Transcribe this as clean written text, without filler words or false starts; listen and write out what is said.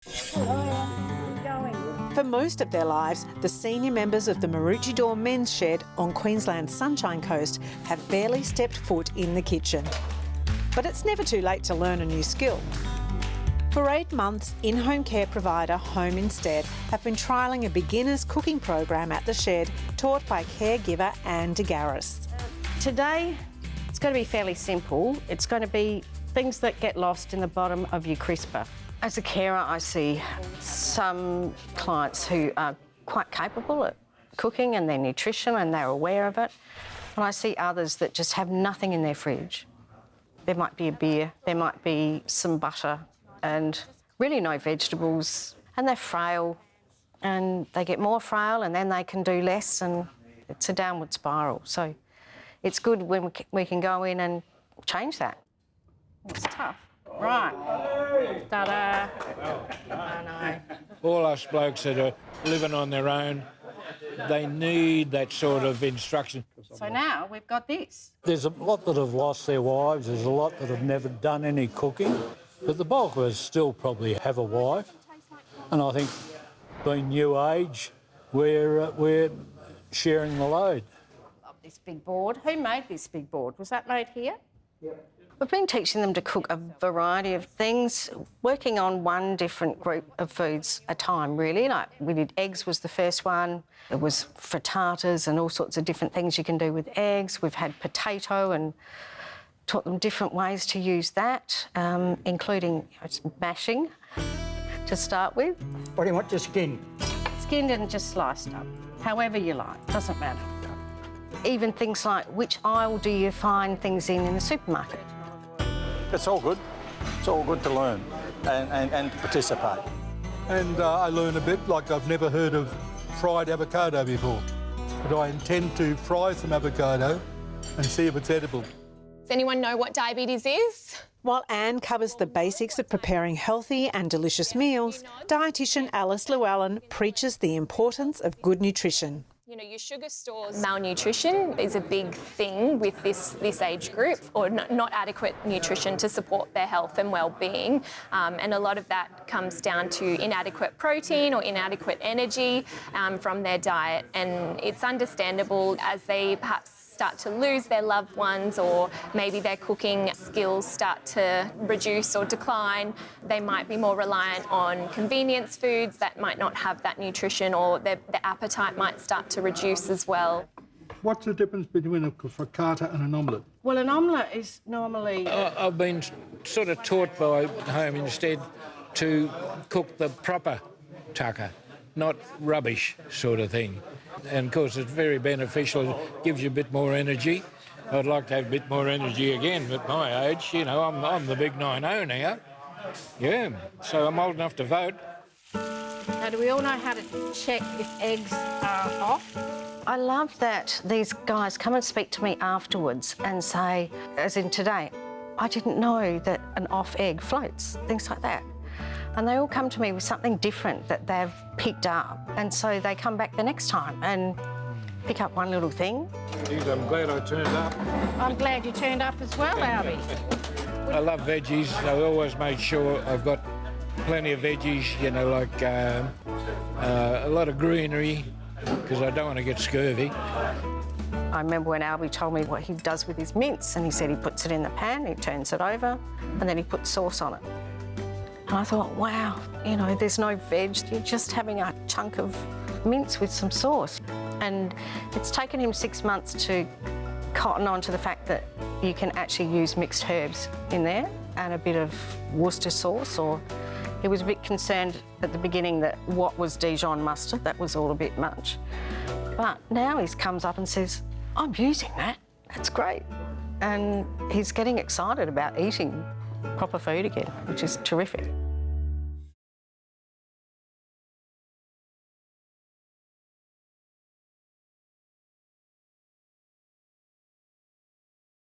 For most of their lives, the senior members of the Maroochydore Men's Shed on Queensland's Sunshine Coast have barely stepped foot in the kitchen. But it's never too late to learn a new skill. For 8 months, in-home care provider Home Instead have been trialling a beginner's cooking program at the shed taught by caregiver Anne Degaris. Today, it's going to be fairly simple. It's going to be things that get lost in the bottom of your crisper. As a carer, I see some clients who are quite capable at cooking and their nutrition and they're aware of it. And I see others that just have nothing in their fridge. There might be a beer, there might be some butter and really no vegetables. And they're frail and they get more frail and then they can do less and it's a downward spiral. So it's good when we can go in and change that. It's tough. Right. Ta-da. I know. All us blokes that are living on their own, they need that sort of instruction. So now we've got this. There's a lot that have lost their wives, there's a lot that have never done any cooking, but the bulk of us still probably have a wife. And I think being new age, we're sharing the load. Love this big board. Who made this big board? Was that made here? Yep. We've been teaching them to cook a variety of things, working on one different group of foods a time, really. Like we did eggs was the first one. It was frittatas and all sorts of different things you can do with eggs. We've had potato and taught them different ways to use that, including mashing to start with. What do you want to skin? Skinned and just sliced up, however you like, doesn't matter. Even things like which aisle do you find things in the supermarket? It's all good. It's all good to learn and participate. And I learn a bit, like I've never heard of fried avocado before. But I intend to fry some avocado and see if it's edible. Does anyone know what diabetes is? While Anne covers the basics of preparing healthy and delicious meals, dietitian Alice Llewelyn preaches the importance of good nutrition. You know, your sugar stores. Malnutrition is a big thing with this age group, or not adequate nutrition to support their health and well-being. And a lot of that comes down to inadequate protein or inadequate energy from their diet. And it's understandable as they perhaps start to lose their loved ones, or maybe their cooking skills start to reduce or decline. They might be more reliant on convenience foods that might not have that nutrition, or their appetite might start to reduce as well. What's the difference between a frittata and an omelette? Well, an omelette is normally... I've been sort of taught by Home Instead to cook the proper tucker, not rubbish sort of thing. And of course it's very beneficial, it gives you a bit more energy. I'd like to have a bit more energy again at my age. You know, I'm the big 9-0 now. Yeah, so I'm old enough to vote. Now, do we all know how to check if eggs are off? I love that these guys come and speak to me afterwards and say, as in today, I didn't know that an off egg floats, things like that. And they all come to me with something different that they've picked up. And so they come back the next time and pick up one little thing. Geez, I'm glad I turned up. I'm glad you turned up as well, Albie. I love veggies. I always made sure I've got plenty of veggies, you know, like a lot of greenery, because I don't want to get scurvy. I remember when Albie told me what he does with his mince, and he said he puts it in the pan, he turns it over, and then he puts sauce on it. And I thought, wow, you know, there's no veg, you're just having a chunk of mince with some sauce. And it's taken him 6 months to cotton on to the fact that you can actually use mixed herbs in there and a bit of Worcester sauce, or he was a bit concerned at the beginning that what was Dijon mustard, that was all a bit much. But now he comes up and says, I'm using that, that's great. And he's getting excited about eating proper food again, which is terrific.